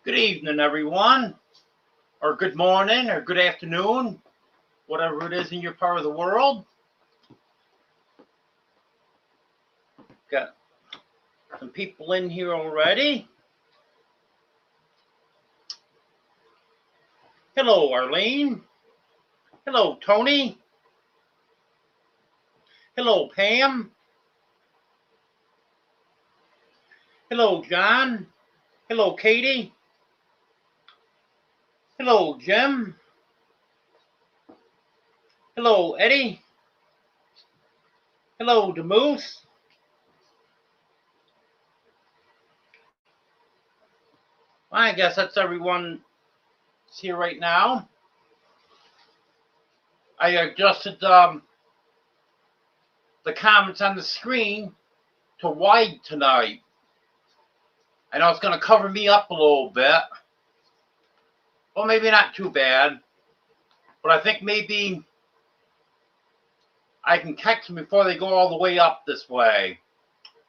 Good evening, everyone, or good morning, or good afternoon, whatever it is in your part of the world. Got some people in here already. Hello, Arlene. Hello, Tony. Hello, Pam. Hello, John. Hello, Katie. Hello, Jim. Hello, Eddie. Hello, Demoose. I guess that's everyone here right now. I adjusted the comments on the screen to wide tonight. I know it's going to cover me up a little bit. Well, maybe not too bad. But I think maybe I can catch them before they go all the way up this way.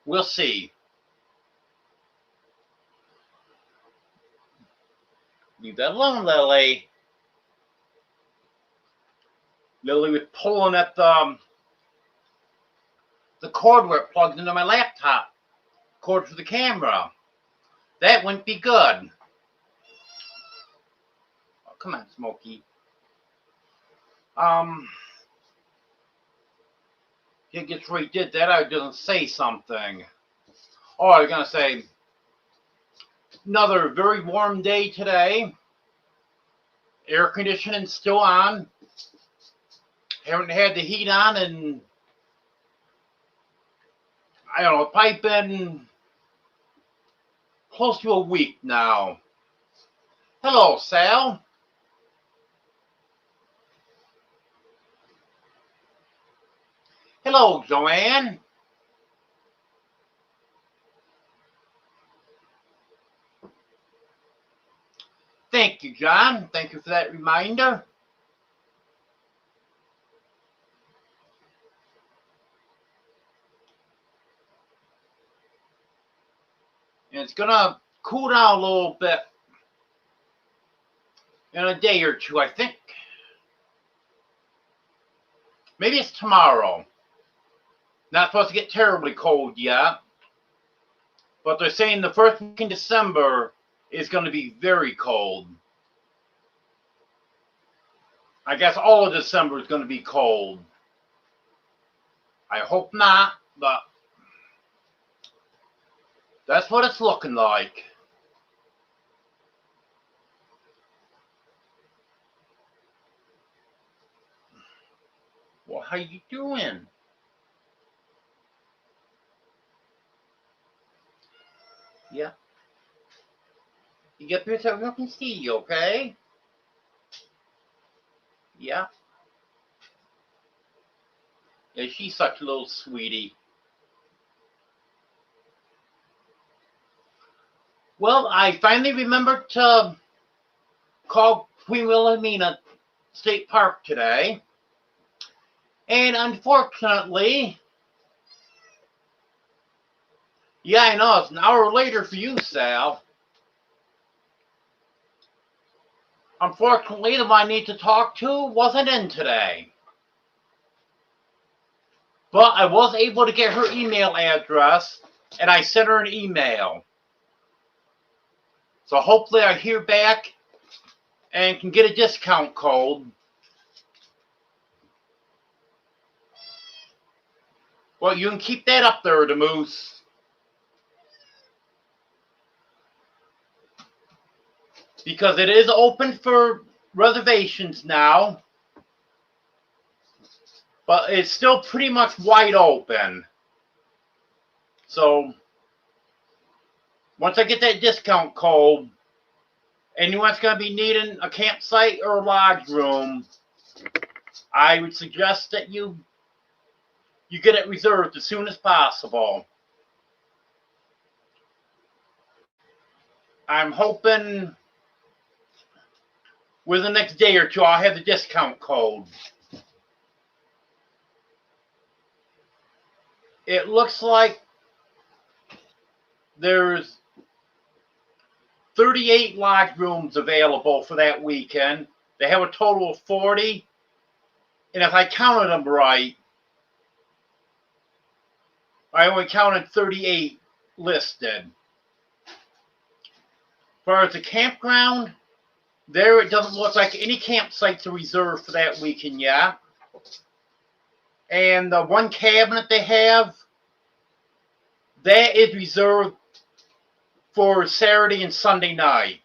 We'll see. Leave that alone, Lily. Lily was pulling at the cord where it plugs into my laptop. Cord for the camera. That wouldn't be good. Oh, come on, Smokey. He gets right did that. I was gonna say something. Oh, I was gonna say another very warm day today. Air conditioning still on. Haven't had the heat on in, I don't know, probably been close to a week now. Hello, Sal. Hello, Joanne. Thank you, John. Thank you for that reminder. And it's going to cool down a little bit in a day or two, I think. Maybe it's tomorrow. Not supposed to get terribly cold yet. But they're saying the first week in December is going to be very cold. I guess all of December is going to be cold. I hope not, but that's what it's looking like. Well, how you doing? Yeah. You get here so everyone can see you, okay? Yeah. Yeah, she's such a little sweetie. Well, I finally remembered to call Queen Wilhelmina State Park today. And unfortunately, yeah, I know, it's an hour later for you, Sal. Unfortunately, the one I need to talk to wasn't in today. But I was able to get her email address, and I sent her an email. So hopefully I hear back and can get a discount code. Well, you can keep that up there, the Moose. Because it is open for reservations now. But it's still pretty much wide open. So once I get that discount code, anyone's going to be needing a campsite or a lodge room, I would suggest that you get it reserved as soon as possible. I'm hoping within the next day or two I'll have the discount code. It looks like there's 38 lodge rooms available for that weekend. They have a total of 40. And if I counted them right, I only counted 38 listed. As far as the campground, there it doesn't look like any campsites are reserved for that weekend yet. And the one cabinet they have, that is reserved for Saturday and Sunday night.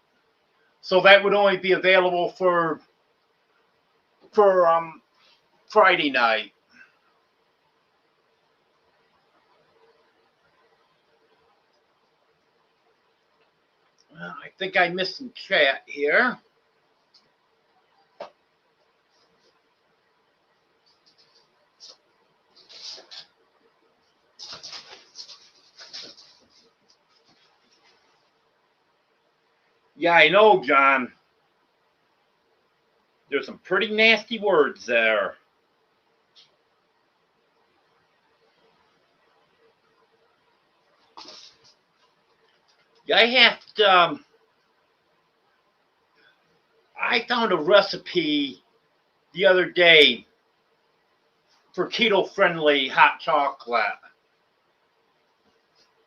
So that would only be available for Friday night. I think I missed some chat here. Yeah, I know, John. There's some pretty nasty words there. Yeah, I found a recipe the other day for keto-friendly hot chocolate.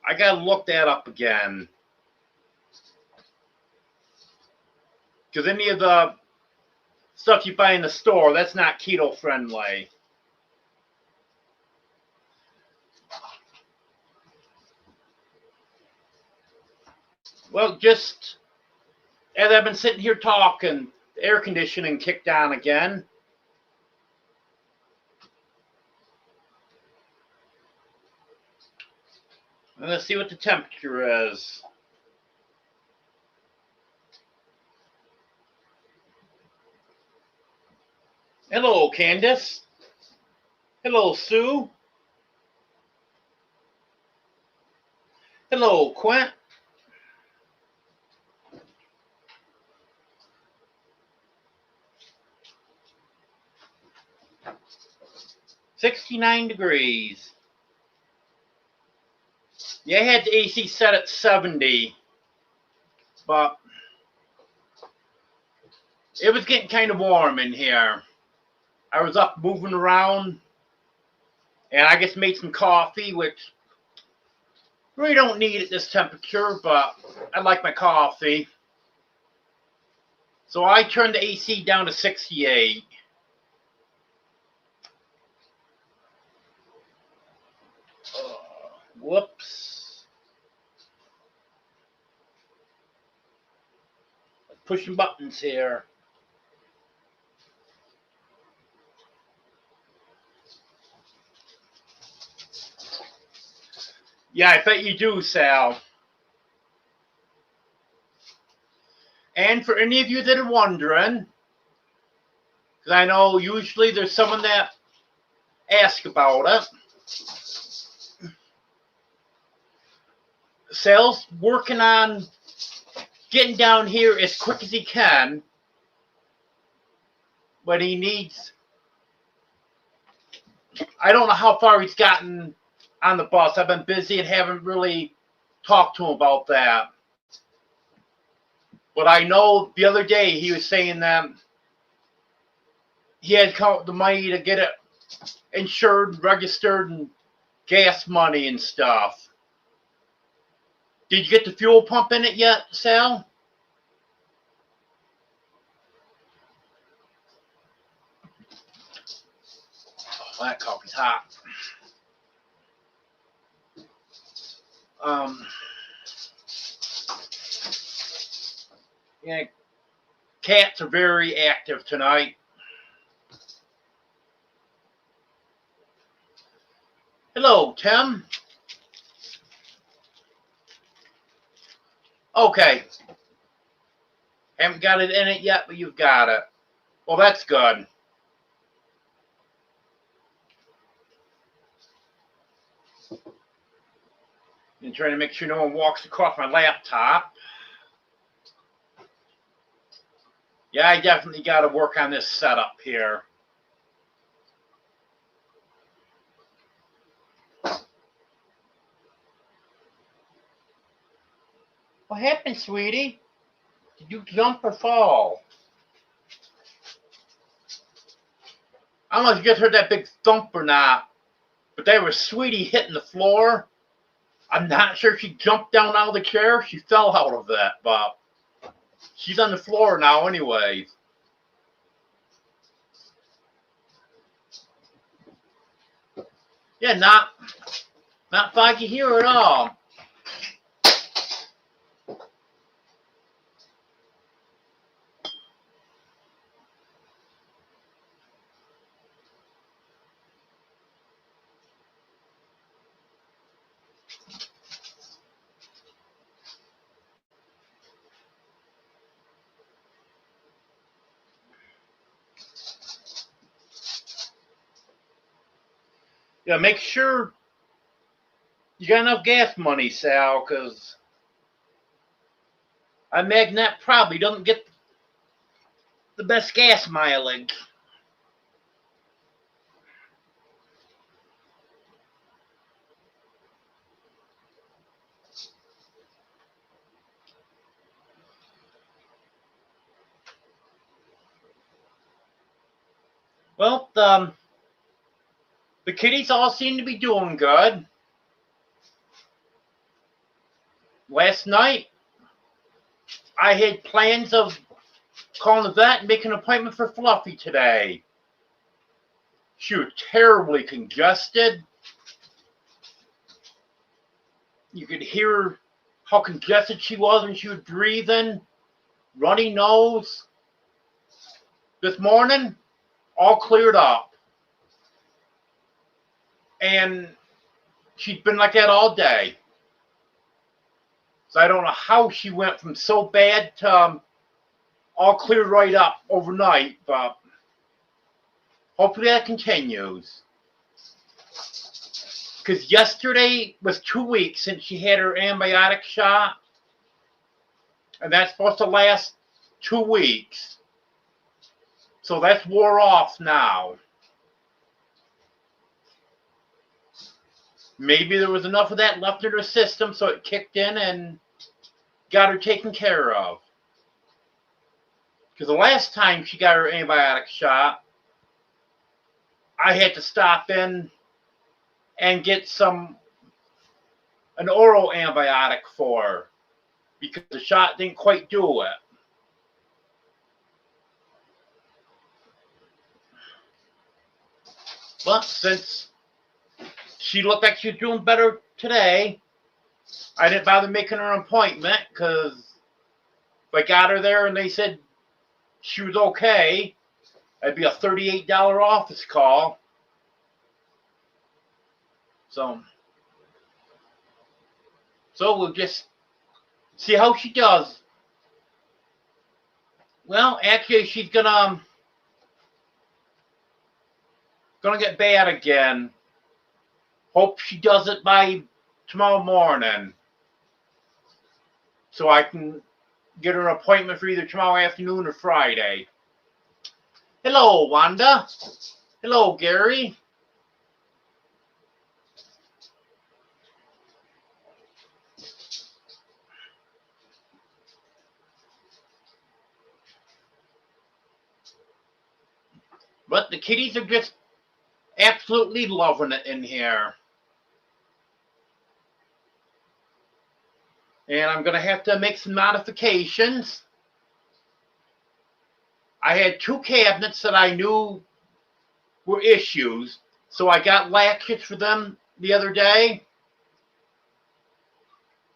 I gotta look that up again. Because any of the stuff you buy in the store, that's not keto-friendly. Well, just as I've been sitting here talking, the air conditioning kicked on again. Let's see what the temperature is. Hello, Candace. Hello, Sue. Hello, Quint. $69 degrees. Yeah, I had the AC set at 70, but it was getting kind of warm in here. I was up moving around, and I just made some coffee, which really don't need at this temperature, but I like my coffee. So I turned the AC down to 68. Whoops. Pushing buttons here. Yeah, I bet you do, Sal. And for any of you that are wondering, because I know usually there's someone that asks about it, Sal's working on getting down here as quick as he can, but he needs, I don't know how far he's gotten on the bus. I've been busy and haven't really talked to him about that. But I know the other day he was saying that he had come up with the money to get it insured, registered, and gas money and stuff. Did you get the fuel pump in it yet, Sal? Oh, that coffee's hot. Yeah, cats are very active tonight. Hello, Tim. Okay. Haven't got it in it yet, but you've got it. Well, that's good. I'm trying to make sure no one walks across my laptop. Yeah, I definitely got to work on this setup here. What happened, sweetie? Did you jump or fall? I don't know if you just heard that big thump or not, but there was Sweetie hitting the floor. I'm not sure if she jumped down out of the chair. She fell out of it, but she's on the floor now anyways. Yeah, not foggy here at all. Yeah, make sure you got enough gas money, Sal, because I imagine that probably doesn't get the best gas mileage. Well, the kitties all seem to be doing good. Last night, I had plans of calling the vet and making an appointment for Fluffy today. She was terribly congested. You could hear how congested she was when she was breathing, runny nose. This morning, all cleared up. And she'd been like that all day. So I don't know how she went from so bad to all cleared right up overnight, but hopefully that continues. Because yesterday was 2 weeks since she had her antibiotic shot. And that's supposed to last 2 weeks. So that's wore off now. Maybe there was enough of that left in her system so it kicked in and got her taken care of. Because the last time she got her antibiotic shot, I had to stop in and get an oral antibiotic for her because the shot didn't quite do it. But since she looked like she was doing better today, I didn't bother making her an appointment because if I got her there and they said she was okay, it'd be a $38 office call. So we'll just see how she does. Well, actually, she's gonna get bad again. Hope she does it by tomorrow morning, so I can get her an appointment for either tomorrow afternoon or Friday. Hello, Wanda. Hello, Gary. But the kitties are just absolutely loving it in here. And I'm going to have to make some modifications. I had 2 cabinets that I knew were issues, so I got latches for them the other day.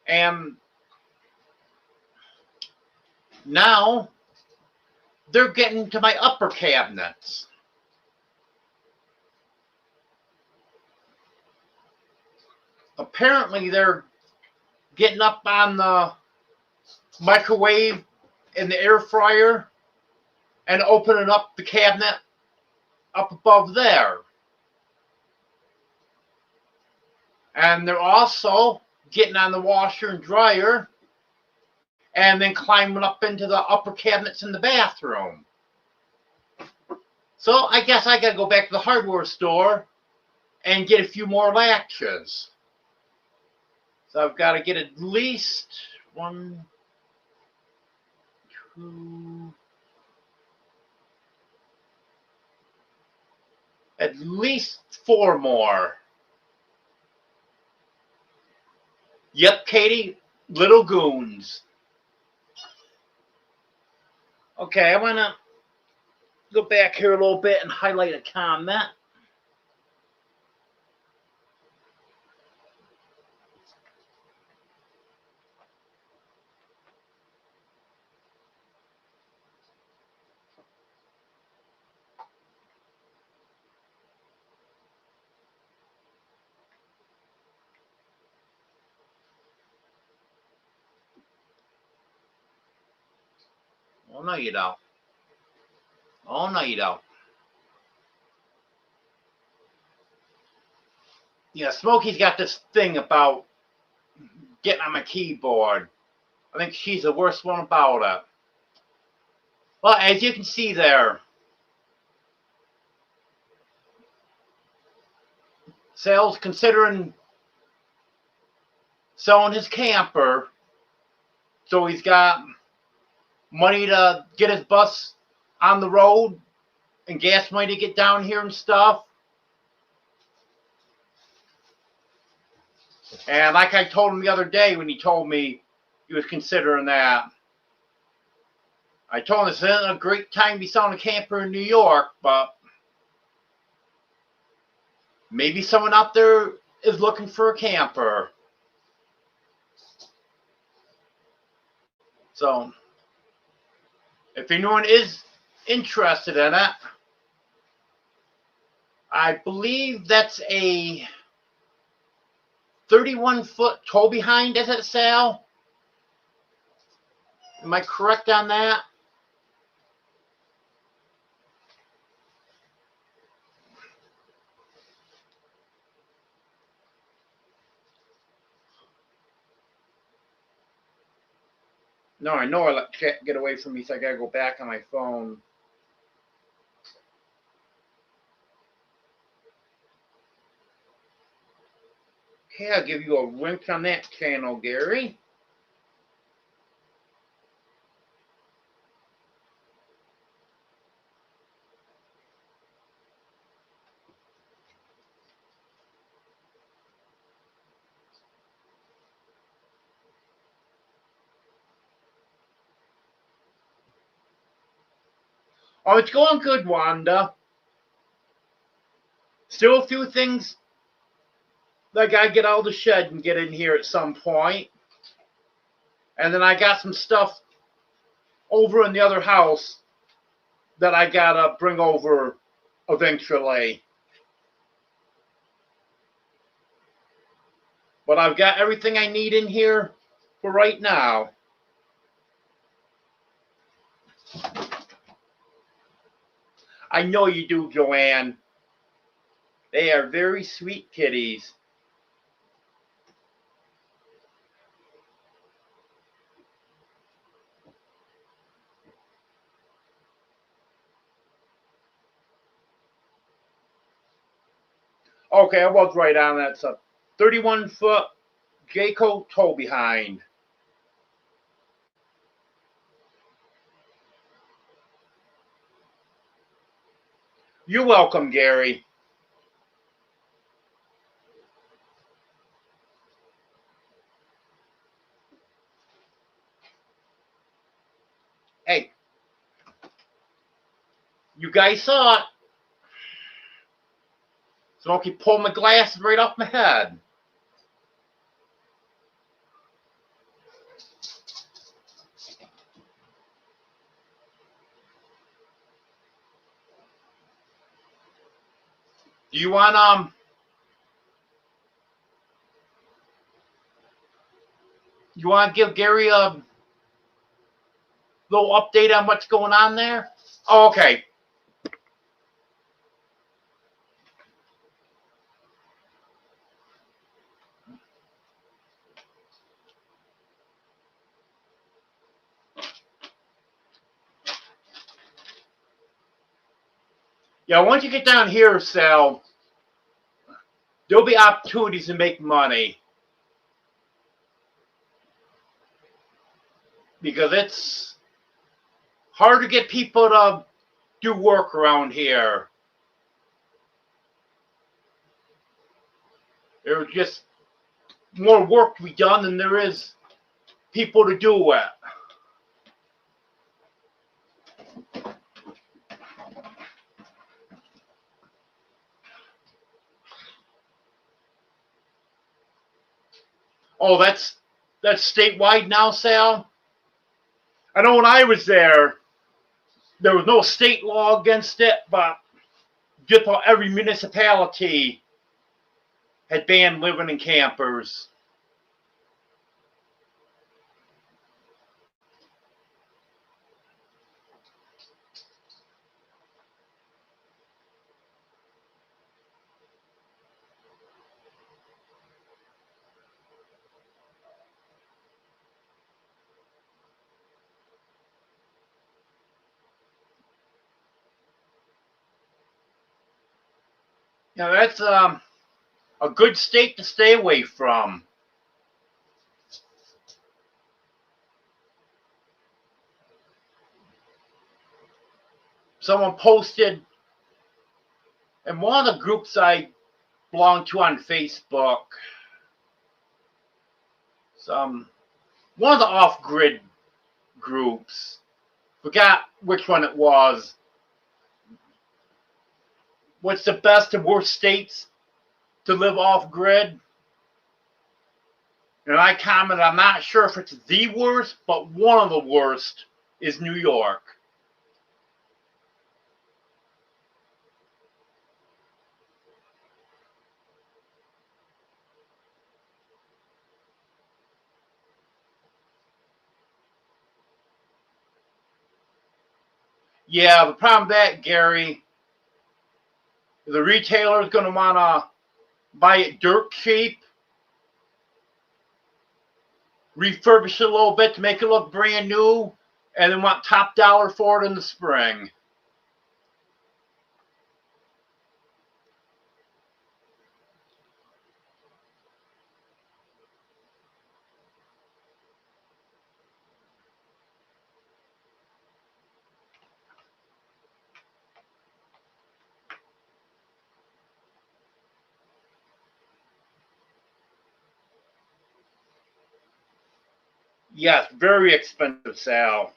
And now they're getting to my upper cabinets. Apparently, they're getting up on the microwave and the air fryer and opening up the cabinet up above there. And they're also getting on the washer and dryer and then climbing up into the upper cabinets in the bathroom. So I guess I got to go back to the hardware store and get a few more latches. So I've got to get at least 1, 2, at least 4 more. Yep, Katie, little goons. Okay, I want to go back here a little bit and highlight a comment. Oh, no, you don't. Oh, no, you don't. Yeah, Smokey's got this thing about getting on my keyboard. I think she's the worst one about it. Well, as you can see there, Sal's considering selling his camper, so he's got money to get his bus on the road and gas money to get down here and stuff. And like I told him the other day when he told me he was considering that, I told him this isn't a great time to be selling a camper in New York, but maybe someone out there is looking for a camper. So, if anyone is interested in it, I believe that's a 31-foot tow behind, is it, Sal? Am I correct on that? No, I know I let chat get away from me, so I gotta go back on my phone. Okay, I'll give you a wink on that channel, Gary. Oh, it's going good, Wanda. Still a few things that I gotta get out of the shed and get in here at some point. And then I got some stuff over in the other house that I gotta bring over eventually. But I've got everything I need in here for right now. I know you do, Joanne. They are very sweet kitties. Okay, I was right on that. It's a 31-foot Jayco tow behind. You're welcome, Gary. Hey, you guys saw it. Smokey pulled my glasses right off my head. Do you want you want to give Gary a little update on what's going on there? Oh, okay. Yeah, once you get down here, Sal, there'll be opportunities to make money. Because hard to get people to do work around here. There's just more work to be done than there is people to do it. Oh, that's statewide now, Sal? I know when I was there was no state law against it, but just about every municipality had banned living in campers. Now that's a good state to stay away from. Someone posted in one of the groups I belong to on Facebook, one of the off-grid groups, forgot which one it was. What's the best and worst states to live off-grid? And I commented, I'm not sure if it's the worst, but one of the worst is New York. Yeah, the problem with that, Gary, the retailer is going to want to buy it dirt cheap, refurbish it a little bit to make it look brand new, and then want top dollar for it in the spring. Yes, very expensive, Sal.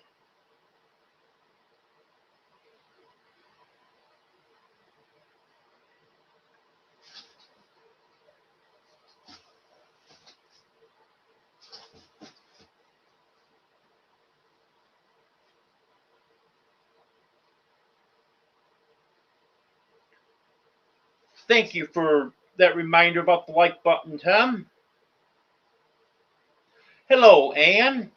Thank you for that reminder about the like button, Tim. Hello, Anne.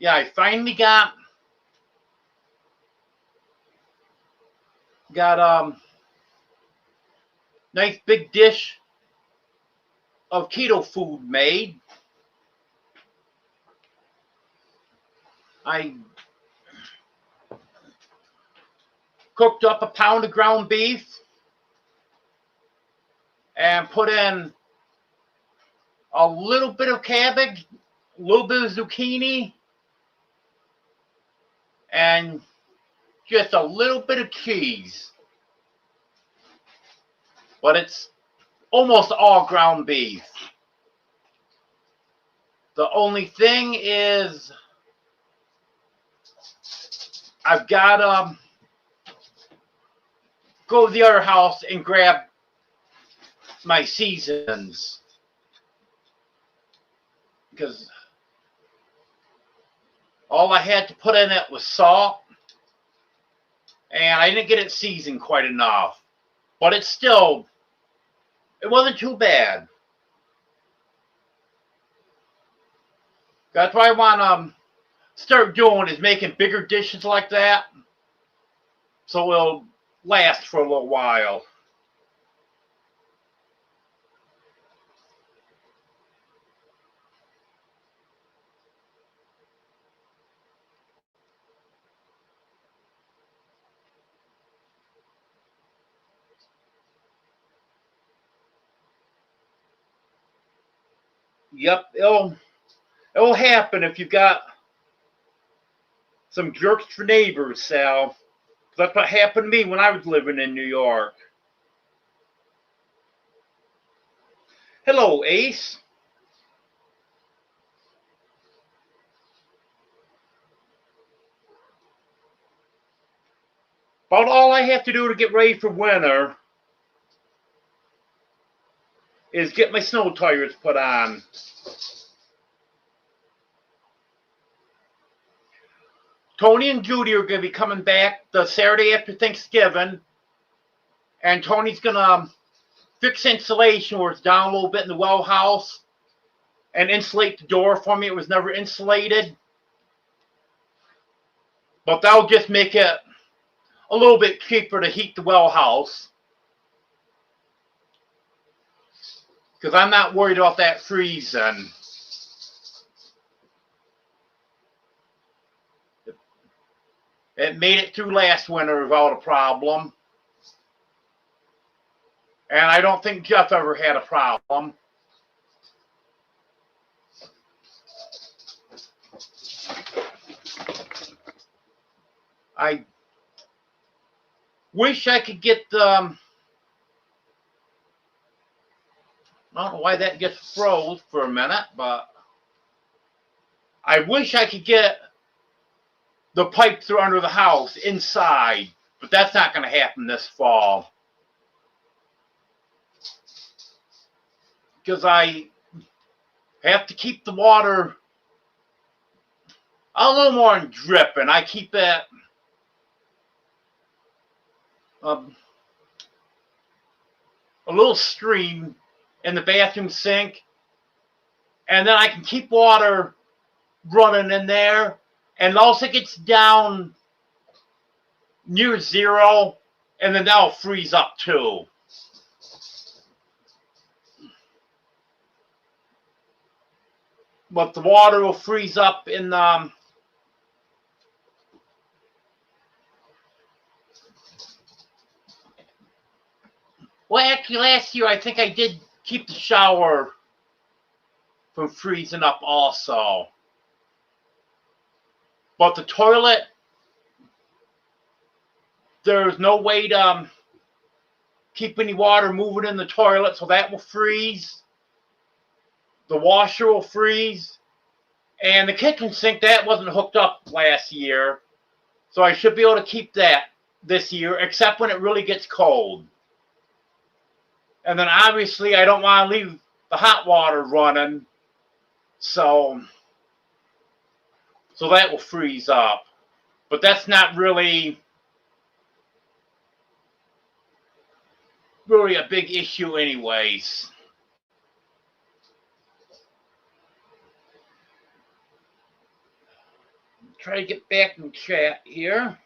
Yeah, I finally got nice big dish of keto food made. I cooked up a pound of ground beef and put in a little bit of cabbage, a little bit of zucchini, and just a little bit of cheese. But it's almost all ground beef. The only thing is I've got to go to the other house and grab my seasons. Because all I had to put in it was salt. And I didn't get it seasoned quite enough. But it wasn't too bad. That's what I want to start doing, is making bigger dishes like that, so it'll last for a little while. Yep, it'll happen if you've got some jerks for neighbors, Sal. That's what happened to me when I was living in New York. Hello, Ace. About all I have to do to get ready for winter is get my snow tires put on. Tony and Judy are going to be coming back the Saturday after Thanksgiving, and Tony's going to fix insulation where it's down a little bit in the well house and insulate the door for me. It was never insulated, but that'll just make it a little bit cheaper to heat the well house, because I'm not worried about that freezing. It made it through last winter without a problem. And I don't think Jeff ever had a problem. I wish I could get I don't know why that gets froze for a minute, but I wish I could get the pipe through under the house inside, but that's not going to happen this fall, because I have to keep the water a little more dripping. I keep it a little stream in the bathroom sink, and then I can keep water running in there, and also gets down near zero, and then that'll freeze up too. But the water will freeze up in the well, actually, last year I think I did keep the shower from freezing up also. But the toilet, there's no way to keep any water moving in the toilet, so that will freeze. The washer will freeze. And the kitchen sink, that wasn't hooked up last year, so I should be able to keep that this year, except when it really gets cold. And then obviously I don't want to leave the hot water running, so that will freeze up. But that's not really a big issue anyways. Try to get back in chat here.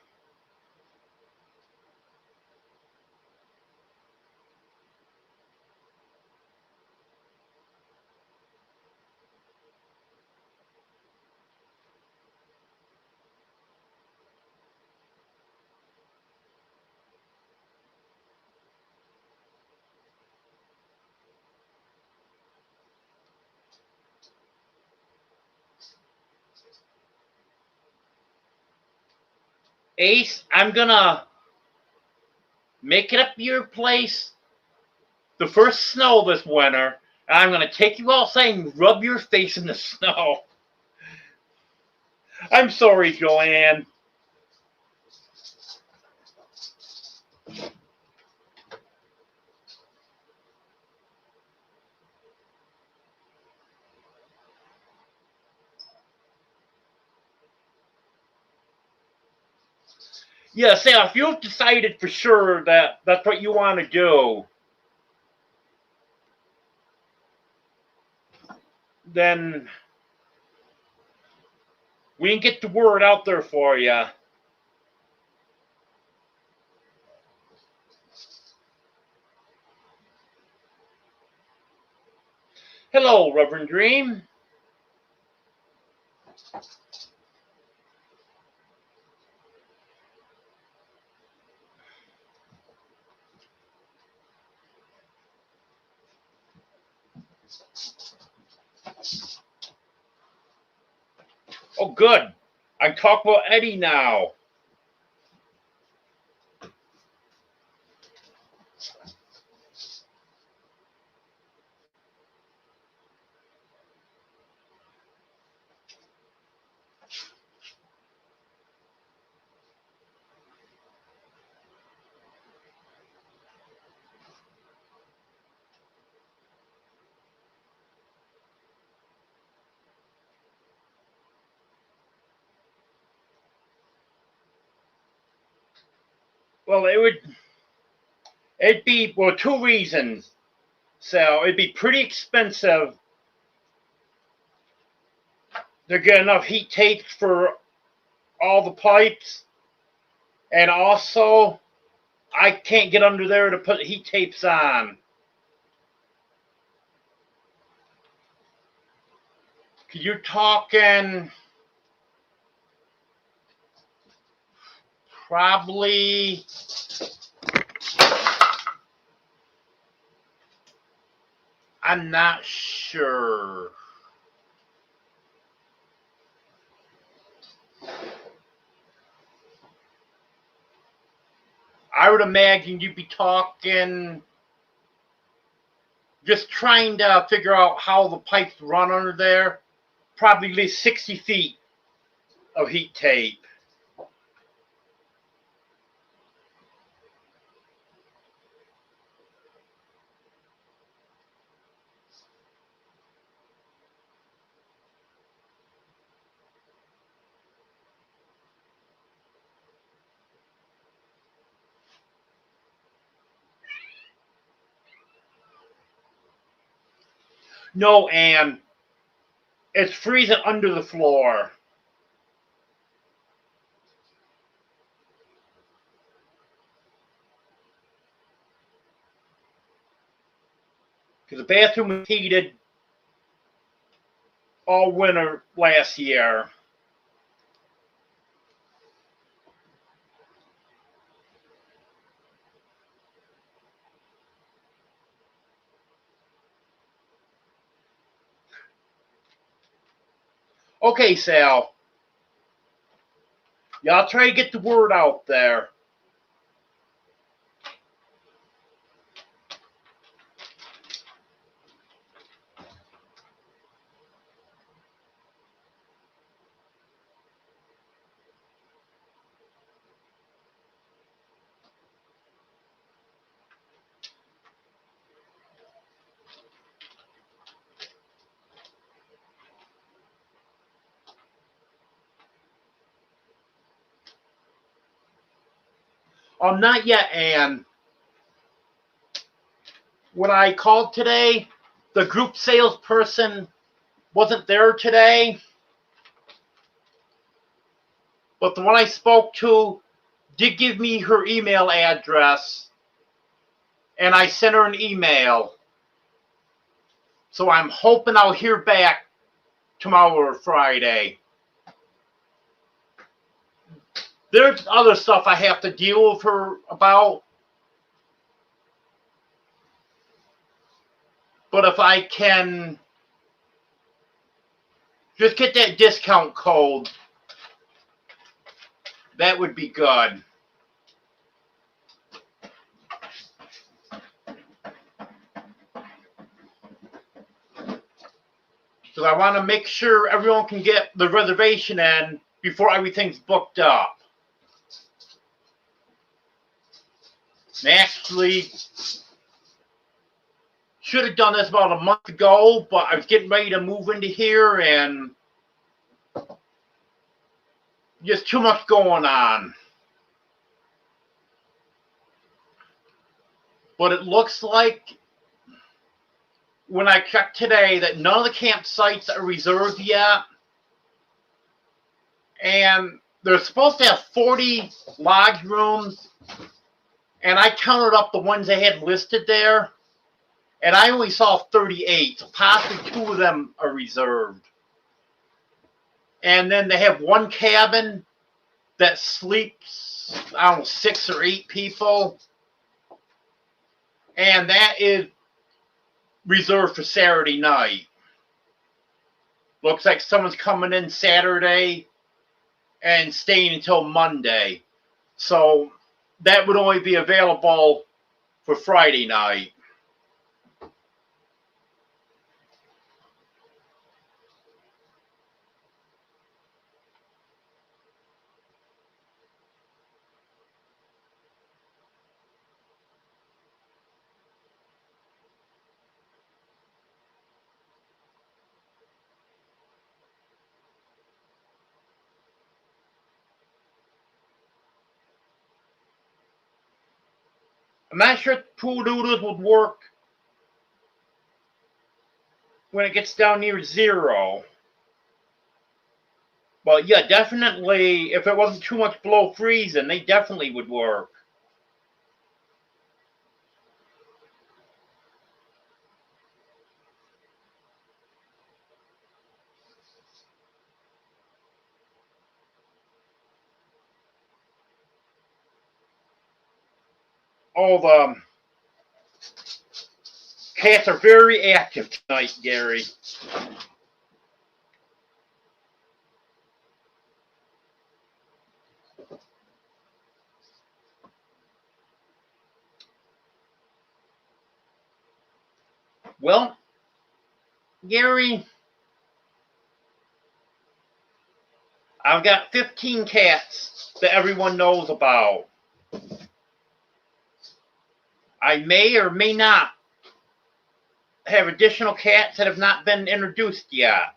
Ace, I'm gonna make it up your place the first snow this winter, and I'm gonna take you outside and rub your face in the snow. I'm sorry, Joanne. Yeah, Sam, if you've decided for sure that that's what you want to do, then We can get the word out there for you. Hello, Reverend Dream. Oh, good. I talk about Eddie now. Well, it'd be, well, two reasons. So it'd be pretty expensive to get enough heat tapes for all the pipes. And also, I can't get under there to put heat tapes on. You're talking probably I'm not sure. I would imagine you'd be talking just trying to figure out how the pipes run under there. Probably at least 60 feet of heat tape. No, Ann. It's freezing under the floor. Because the bathroom was heated all winter last year. Okay, Sal. Y'all try to get the word out there. Not yet, Ann. When I called today, the group salesperson wasn't there today. But the one I spoke to did give me her email address. And I sent her an email. So I'm hoping I'll hear back tomorrow or Friday. There's other stuff I have to deal with her about. But if I can just get that discount code, that would be good. So I want to make sure everyone can get the reservation in before everything's booked up. And actually, should have done this about a month ago, but I was getting ready to move into here and just too much going on. But it looks like when I checked today that none of the campsites are reserved yet. And they're supposed to have 40 lodge rooms, and I counted up the ones they had listed there, and I only saw 38, so possibly 2 of them are reserved. And then they have one cabin that sleeps, I don't know, 6 or 8 people, and that is reserved for Saturday night. Looks like someone's coming in Saturday and staying until Monday. So that would only be available for Friday night. I'm not sure if pool noodles would work when it gets down near 0. But yeah, definitely, if it wasn't too much below freezing, they definitely would work. All the cats are very active tonight, Gary. Well, Gary, I've got 15 cats that everyone knows about. I may or may not have additional cats that have not been introduced yet.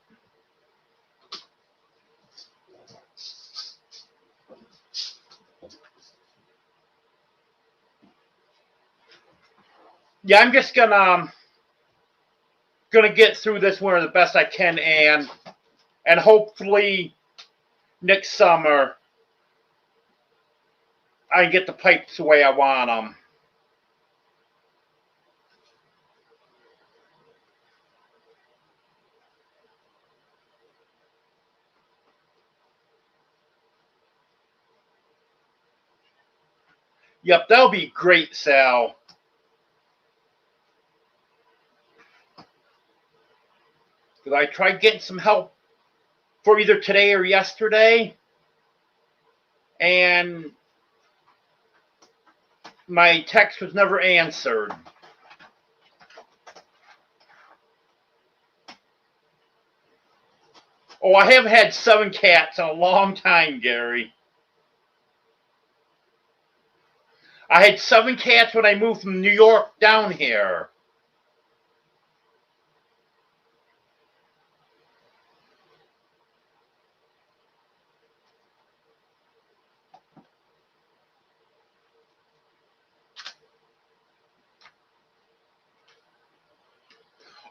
Yeah, I'm just gonna get through this winter the best I can, and hopefully next summer I get the pipes the way I want them. Yep, that'll be great, Sal. Because I tried getting some help for either today or yesterday, and my text was never answered. Oh, I have had 7 cats in a long time, Gary. I had 7 cats when I moved from New York down here.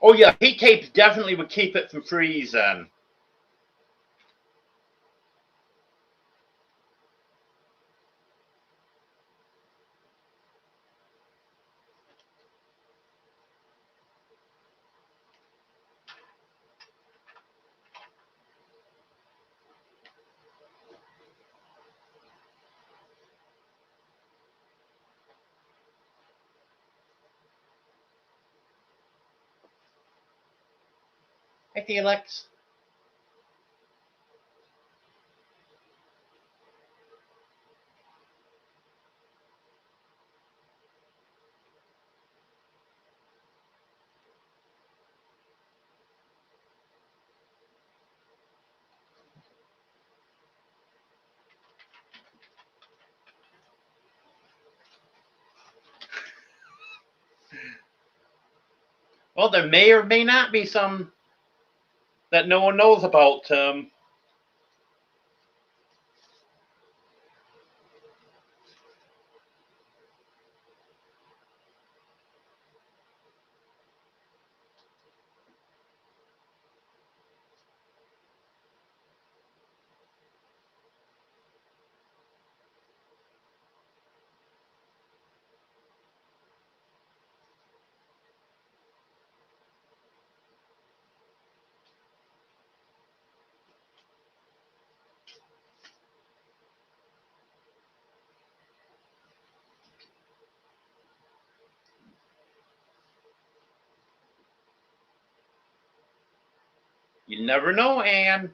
Oh yeah, heat tapes definitely would keep it from freezing. Hi, Felix. Well, there may or may not be some that no one knows about. You never know, Anne.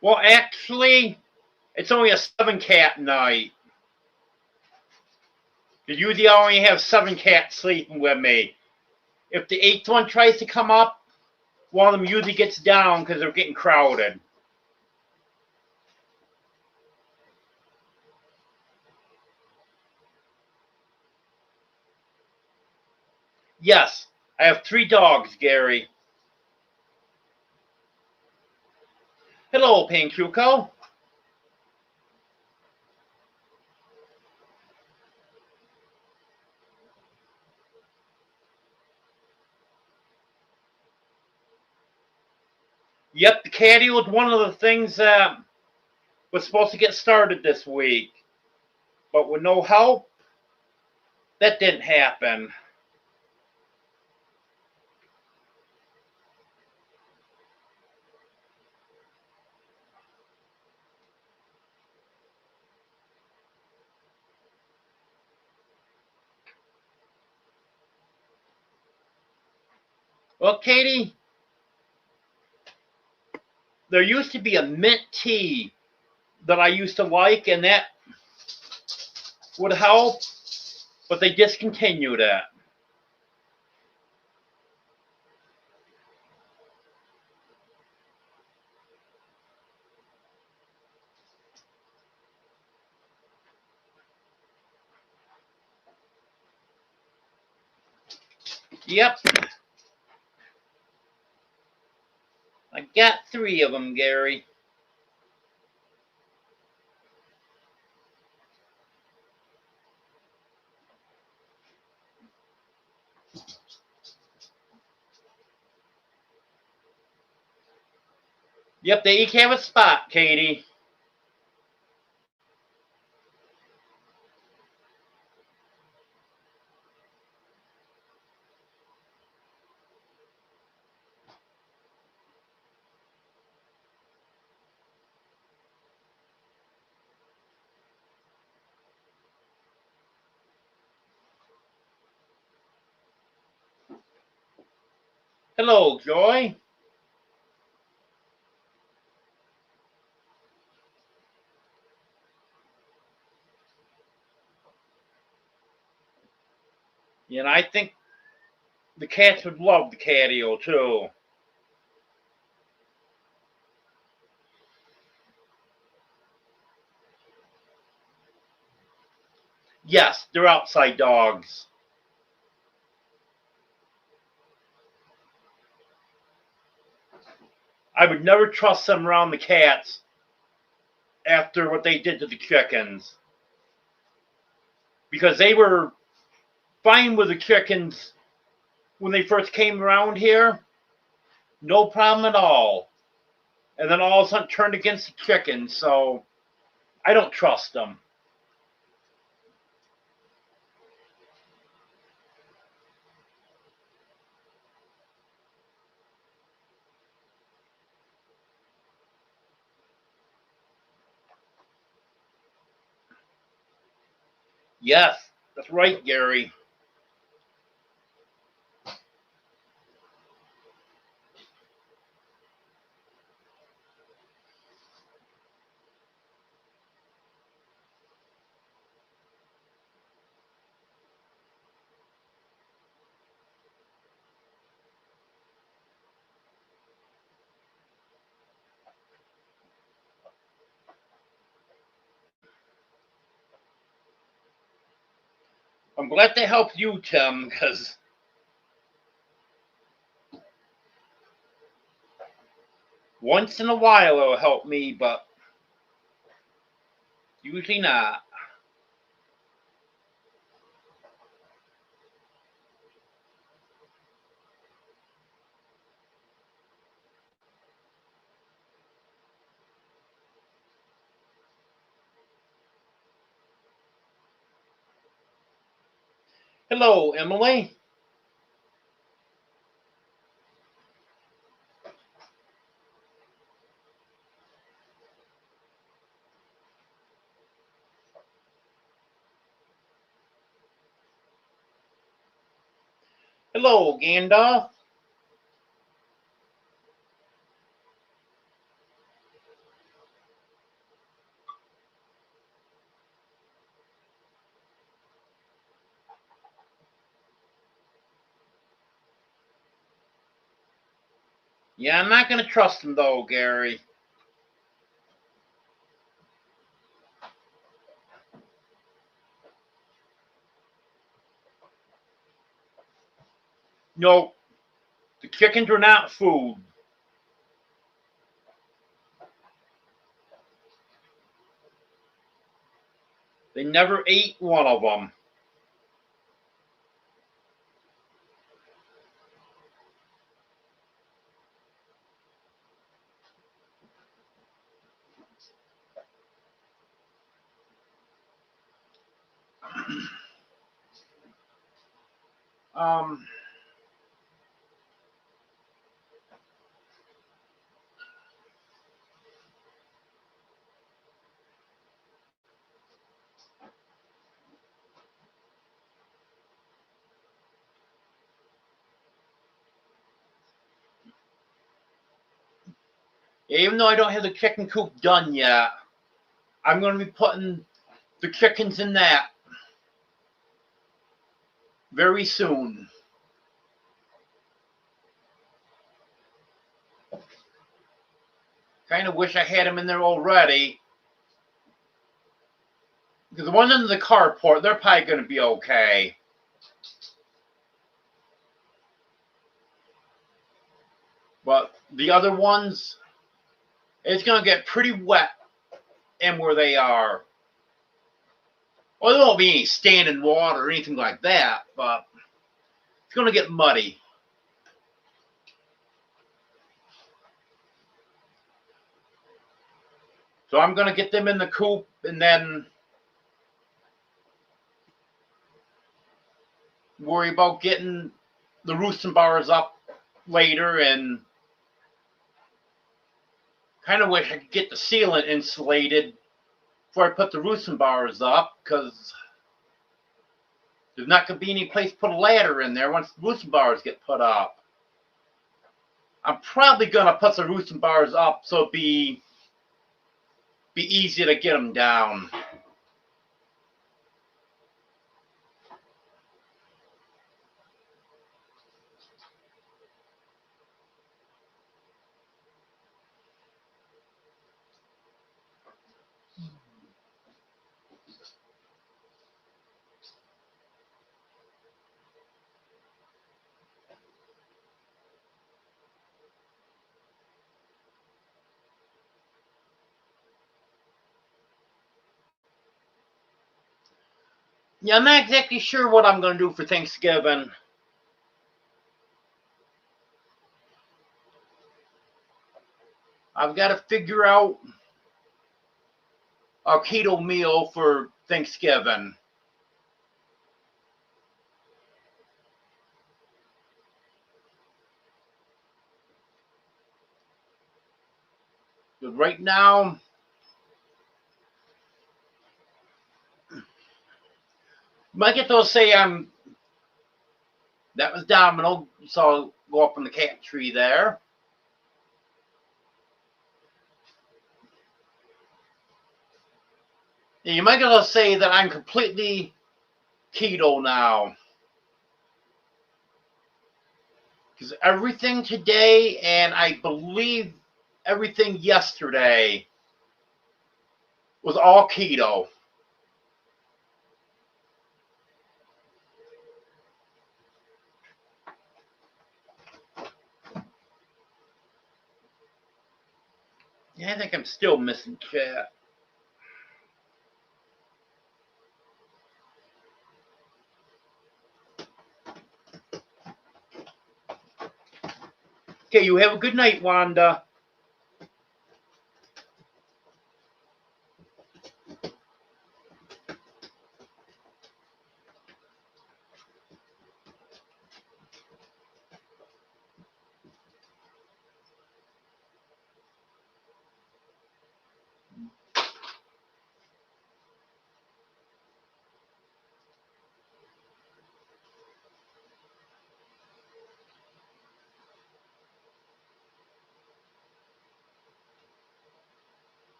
Well, actually, it's only a 7-cat night. Because usually I only have 7 cats sleeping with me. If the 8th one tries to come up, one of them usually gets down because they're getting crowded. Yes, I have 3 dogs, Gary. Hello, Panchuco. Yep, the caddy was one of the things that was supposed to get started this week. But with no help, that didn't happen. Well, Katie, there used to be a mint tea that I used to like, and that would help, but they discontinued it. Yep, I got 3 of them, Gary. Yep, they each have a spot, Katie. Hello, Joy. And I think the cats would love the catio, too. Yes, they're outside dogs. I would never trust them around the cats after what they did to the chickens. Because they were fine with the chickens when they first came around here. No problem at all. And then all of a sudden turned against the chickens, so I don't trust them. Yes, that's right, Gary. I'm glad to help you, Tim, because once in a while it'll help me, but usually not. Hello, Emily. Hello, Gandalf. Yeah, I'm not gonna trust him though, Gary. No, the chickens are not food. They never ate one of them. Um, even though I don't have the chicken coop done yet, I'm going to be putting the chickens in that very soon. Kind of wish I had them in there already. Because the ones in the carport, they're probably going to be okay. But the other ones, it's going to get pretty wet in where they are. Well, there won't be any standing water or anything like that, but it's going to get muddy. So I'm going to get them in the coop and then worry about getting the roosting bars up later, and kind of wish I could get the ceiling insulated before I put the roosting bars up, because there's not going to be any place to put a ladder in there once the roosting bars get put up. I'm probably going to put the roosting bars up so it'd be easy to get them down. Yeah, I'm not exactly sure what I'm going to do for Thanksgiving. I've got to figure out a keto meal for Thanksgiving. But right now, might get to say that was Domino, so I'll go up on the cat tree there. And you might get to say that I'm completely keto now. Because everything today, and I believe everything yesterday, was all keto. Yeah, I think I'm still missing chat. Okay, you have a good night, Wanda.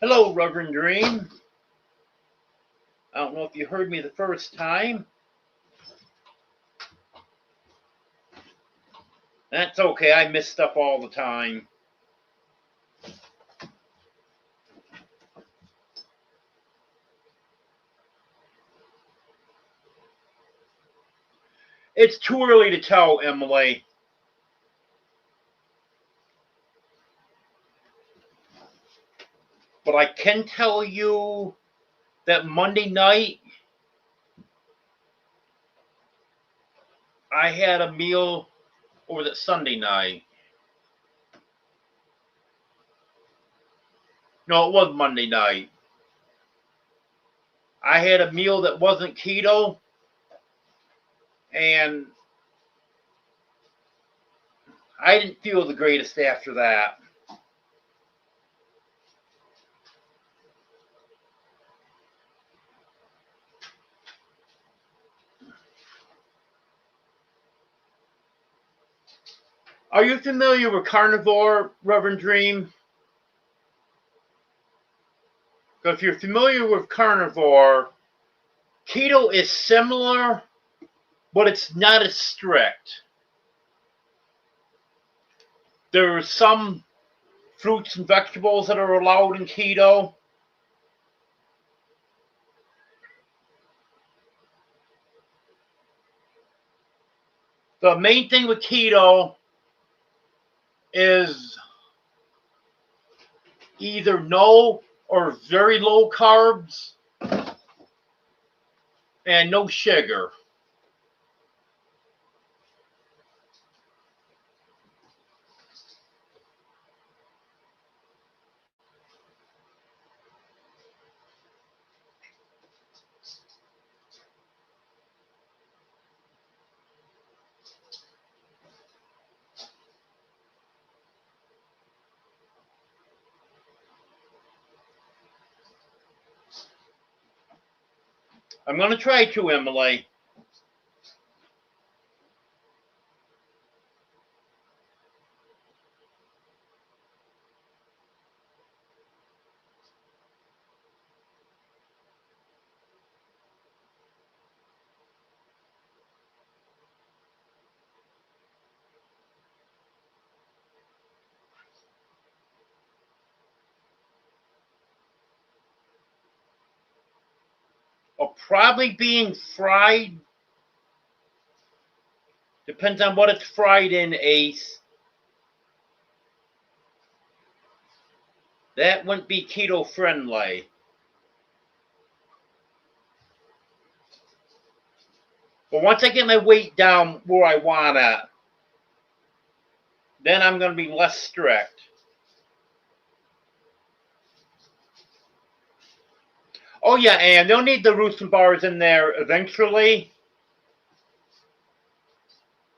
Hello, Reverend Dream. I don't know if you heard me the first time. That's okay, I miss stuff all the time. It's too early to tell, Emily. But I can tell you that Monday night, I had a meal, or was it Sunday night? No, it was Monday night. I had a meal that wasn't keto, and I didn't feel the greatest after that. Are you familiar with carnivore, Reverend Dream? Because if you're familiar with carnivore, keto is similar, but it's not as strict. There are some fruits and vegetables that are allowed in keto. The main thing with keto is either no or very low carbs and no sugar. I'm going to try to, Emily. Probably being fried. Depends on what it's fried in, Ace. That wouldn't be keto friendly. But once I get my weight down where I want it, then I'm going to be less strict. Oh yeah, and they'll need the roots and bars in there eventually.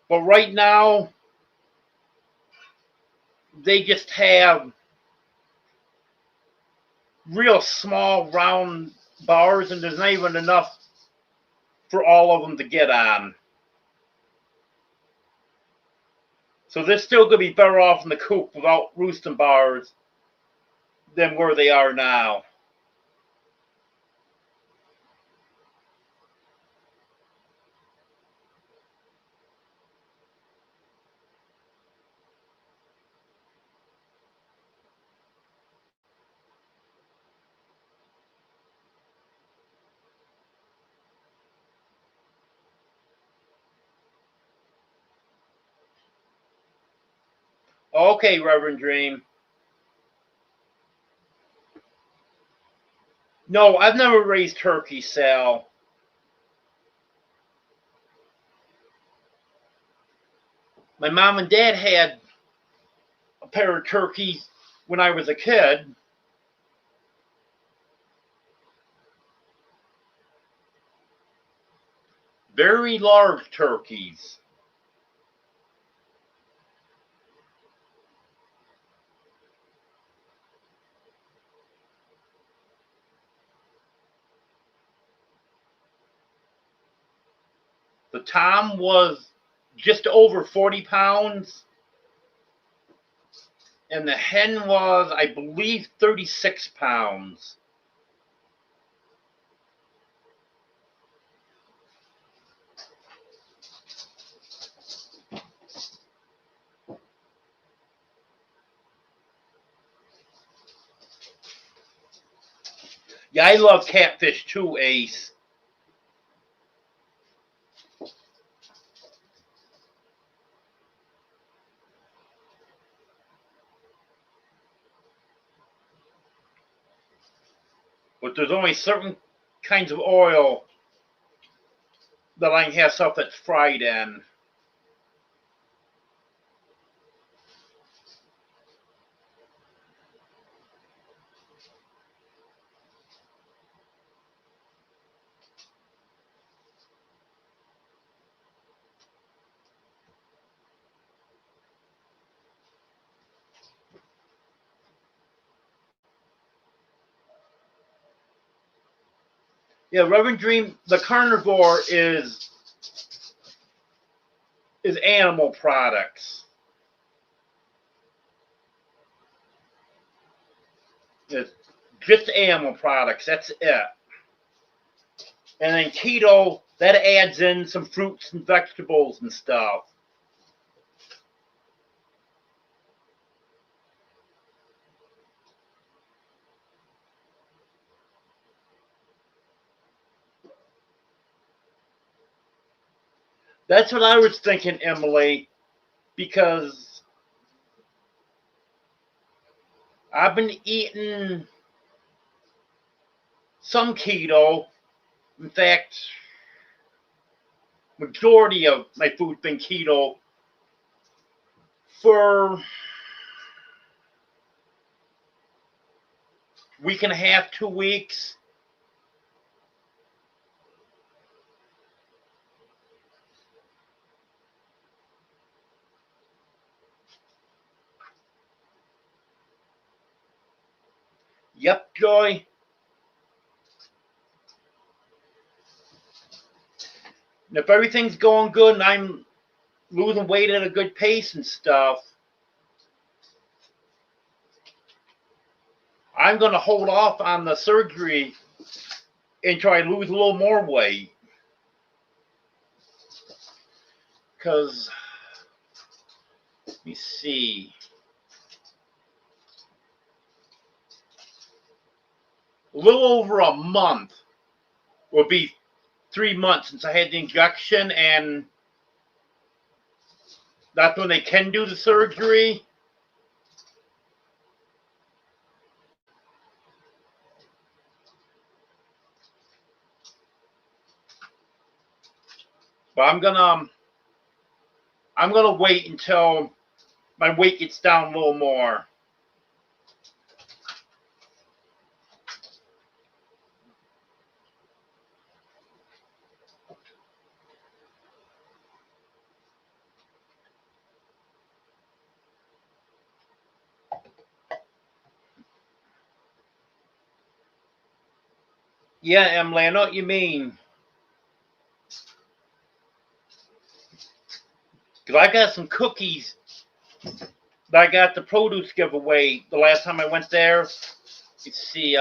But right now, they just have real small round bars, and there's not even enough for all of them to get on. So they're still going to be better off in the coop without roosting bars than where they are now. Okay, Reverend Dream. No, I've never raised turkey, Sal. My mom and dad had a pair of turkeys when I was a kid. Very large turkeys. The Tom was just over 40 pounds. And the hen was, I believe, 36 pounds. Yeah, I love catfish too, Ace. But there's only certain kinds of oil that I can have stuff that's fried in. Yeah, Reverend Dream, the carnivore is animal products. It's just animal products. That's it. And then keto, that adds in some fruits and vegetables and stuff. That's what I was thinking, Emily, because I've been eating some keto. In fact, majority of my food's been keto for a week and a half, 2 weeks. Yep, Joy. And if everything's going good and I'm losing weight at a good pace and stuff, I'm going to hold off on the surgery until I lose a little more weight. Because, let me see, a little over a month will be 3 months since I had the injection, and that's when they can do the surgery. But I'm gonna wait until my weight gets down a little more. Yeah, Emily, I know what you mean. Because I got some cookies that I got the produce giveaway the last time I went there. Let's see,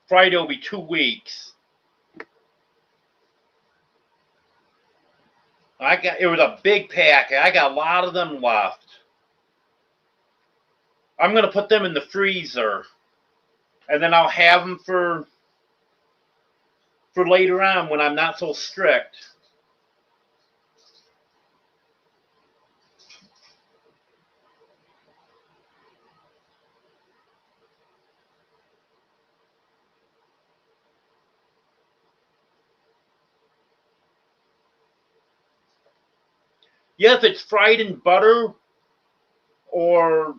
Friday will be 2 weeks. It was a big pack. I got a lot of them left. I'm gonna put them in the freezer, and then I'll have them for later on when I'm not so strict. Yeah, if it's fried in butter or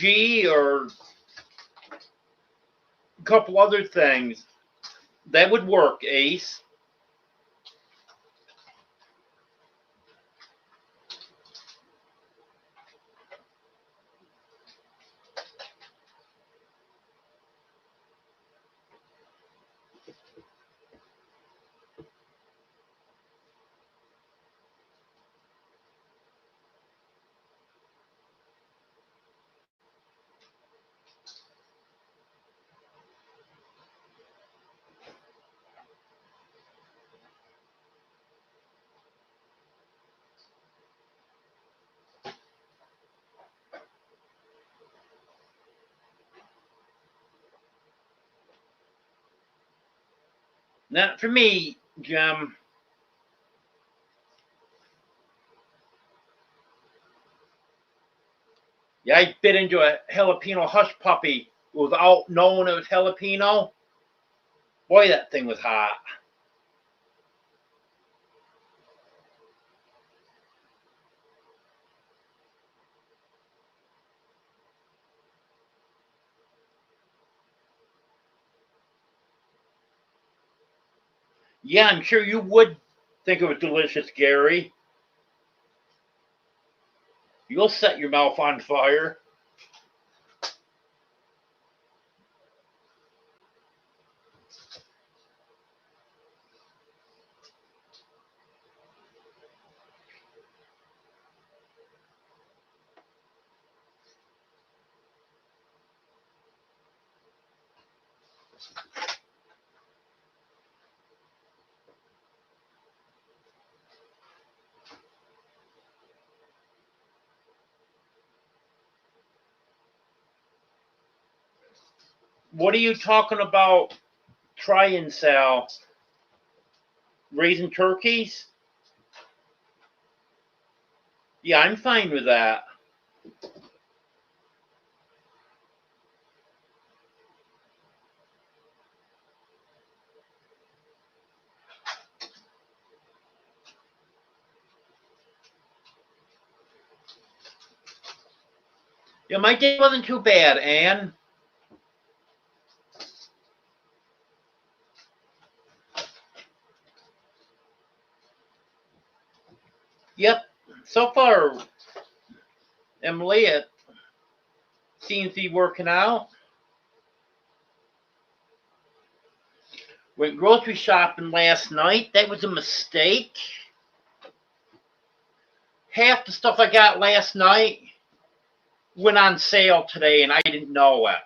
ghee or a couple other things, that would work, Ace. Not for me, Jim. Yeah, I bit into a jalapeno hush puppy without knowing it was jalapeno. Boy, that thing was hot. Yeah, I'm sure you would think it was delicious, Gary. You'll set your mouth on fire. What are you talking about trying, Sal? Raising turkeys? Yeah, I'm fine with that. Yeah, my day wasn't too bad, Anne. Yep, so far, Emily, it seems to be working out. Went grocery shopping last night. That was a mistake. Half the stuff I got last night went on sale today, and I didn't know it.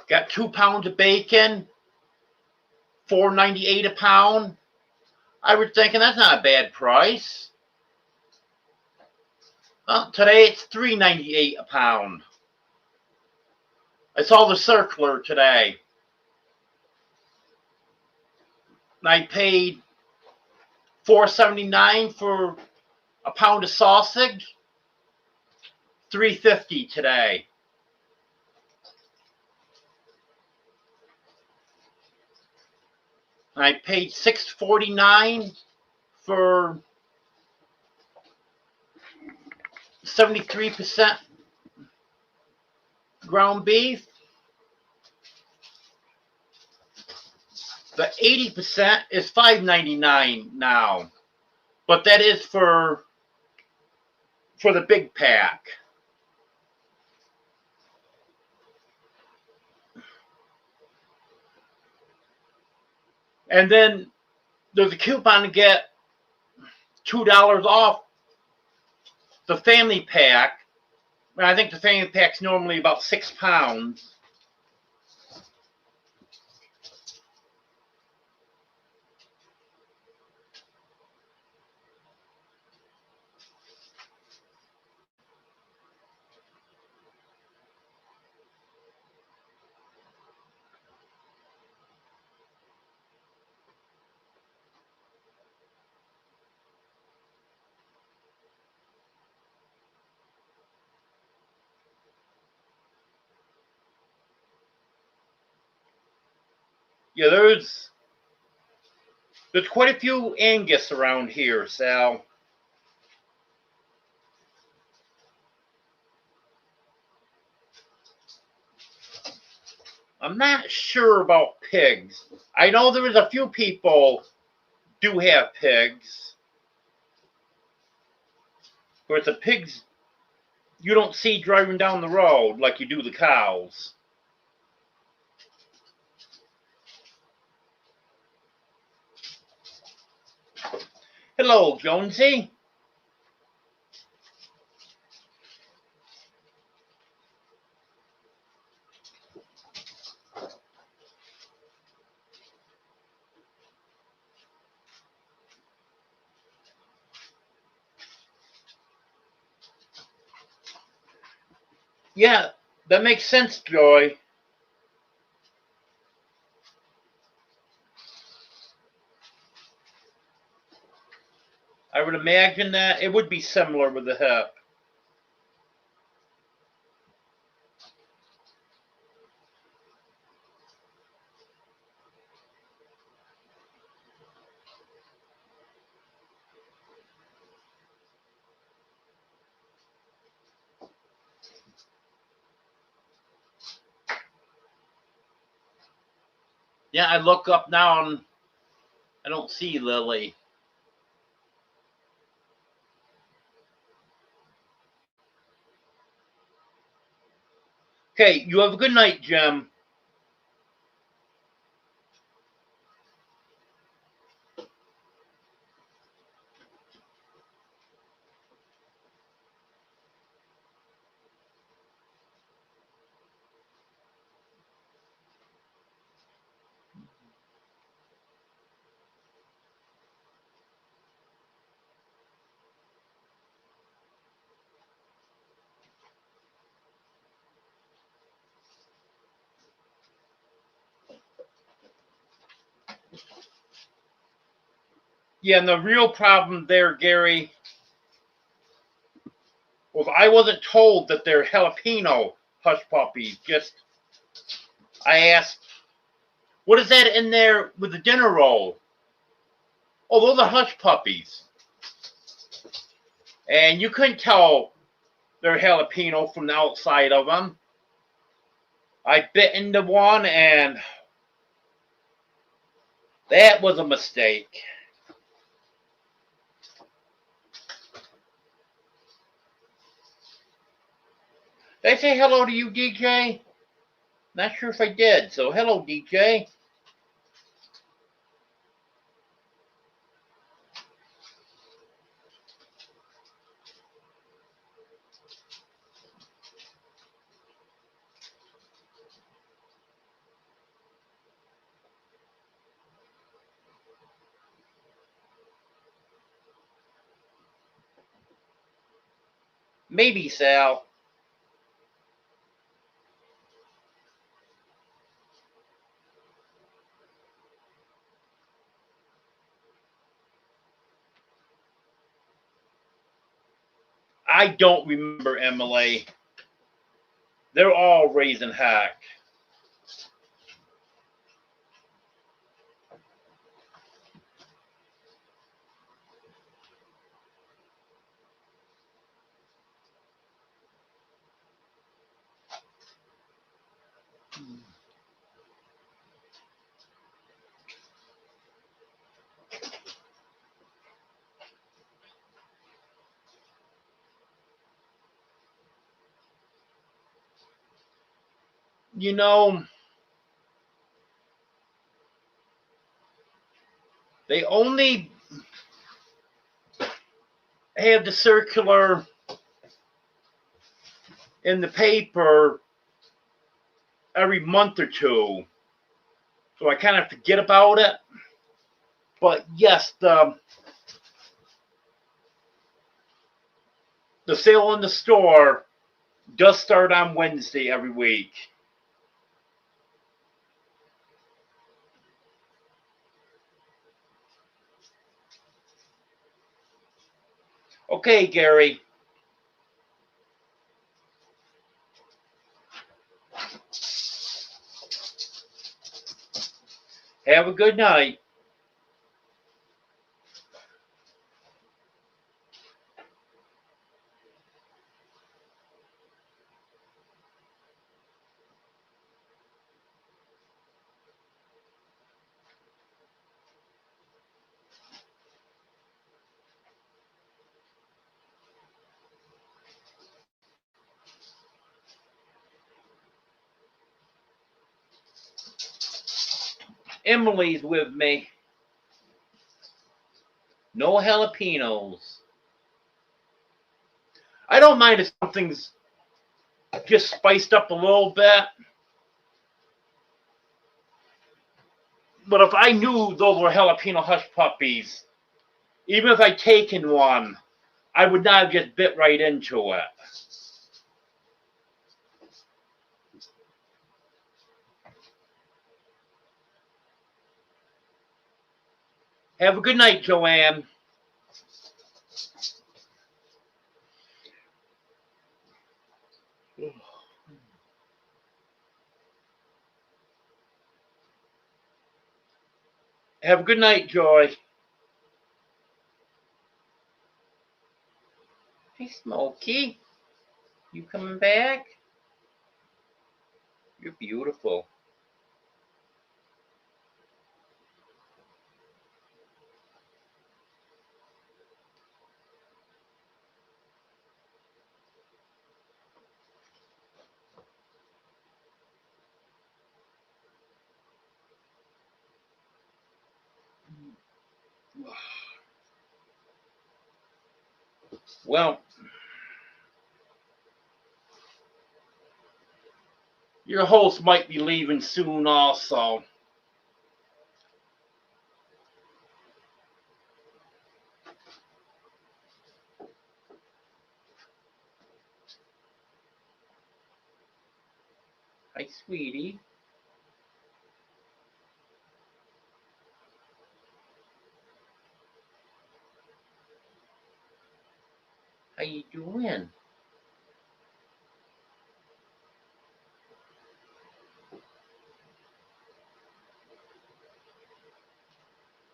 Got 2 pounds of bacon, $4.98 a pound. I was thinking that's not a bad price. Well, today it's $3.98 a pound. I saw the circular today. I paid $4.79 for a pound of sausage. $3.50 today. I paid $6.49 for 73% ground beef. The 80% is $5.99 now, but that is for the big pack. And then there's a coupon to get $2 off the family pack. And I think the family pack's normally about 6 pounds. Yeah, there's quite a few Angus around here, Sal. I'm not sure about pigs. I know there is a few people do have pigs. But the pigs you don't see driving down the road like you do the cows. Hello, Jonesy. Yeah, that makes sense, Joy. would imagine that it would be similar with the hip. Yeah, I look up now and I don't see Lily. Okay, you have a good night, Jim. Yeah, and the real problem there, Gary, was I wasn't told that they're jalapeno hush puppies. Just I asked, what is that in there with the dinner roll? Oh, those are hush puppies. And you couldn't tell they're jalapeno from the outside of them. I bit into one, and that was a mistake. Did I say hello to you, DJ? Not sure if I did, so hello, DJ. Maybe, Sal. I don't remember, Emily. They're all raising heck. You know, they only have the circular in the paper every month or two, so I kind of forget about it. But yes, the sale in the store does start on Wednesday every week. Okay, Gary. Have a good night. Emily's with me. No jalapenos. I don't mind if something's just spiced up a little bit. But if I knew those were jalapeno hush puppies, even if I'd taken one, I would not have just bit right into it. Have a good night, Joanne. Have a good night, Joy. Hey, Smokey. You coming back? You're beautiful. Well, your host might be leaving soon also. Hi, sweetie. How you doing?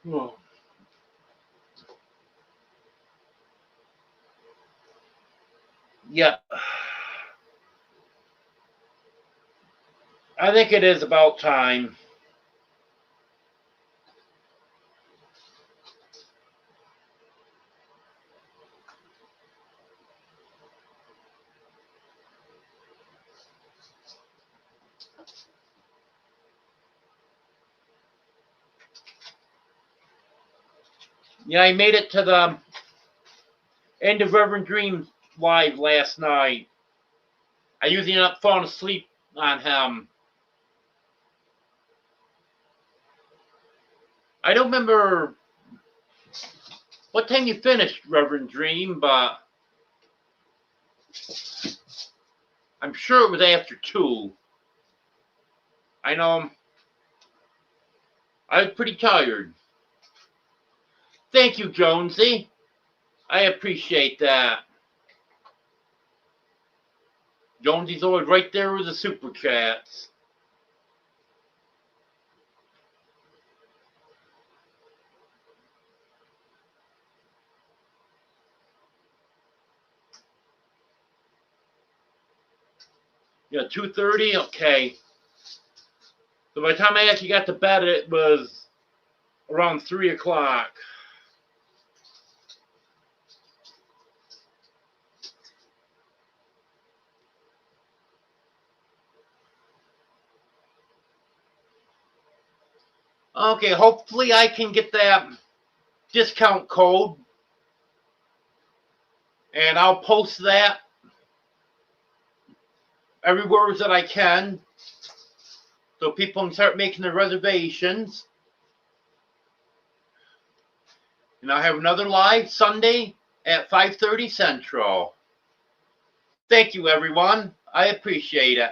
Oh. Yeah. I think it is about time. Yeah, I made it to the end of Reverend Dream live last night. I usually end up falling asleep on him. I don't remember what time you finished, Reverend Dream, but I'm sure it was after 2. I know I was pretty tired. Thank you, Jonesy. I appreciate that. Jonesy's always right there with the super chats. Yeah, 2:30. Okay. So by the time I actually got to bed, it was around 3 o'clock. Okay, hopefully I can get that discount code, and I'll post that everywhere that I can, so people can start making their reservations. And I'll have another live Sunday at 5:30 Central. Thank you, everyone. I appreciate it.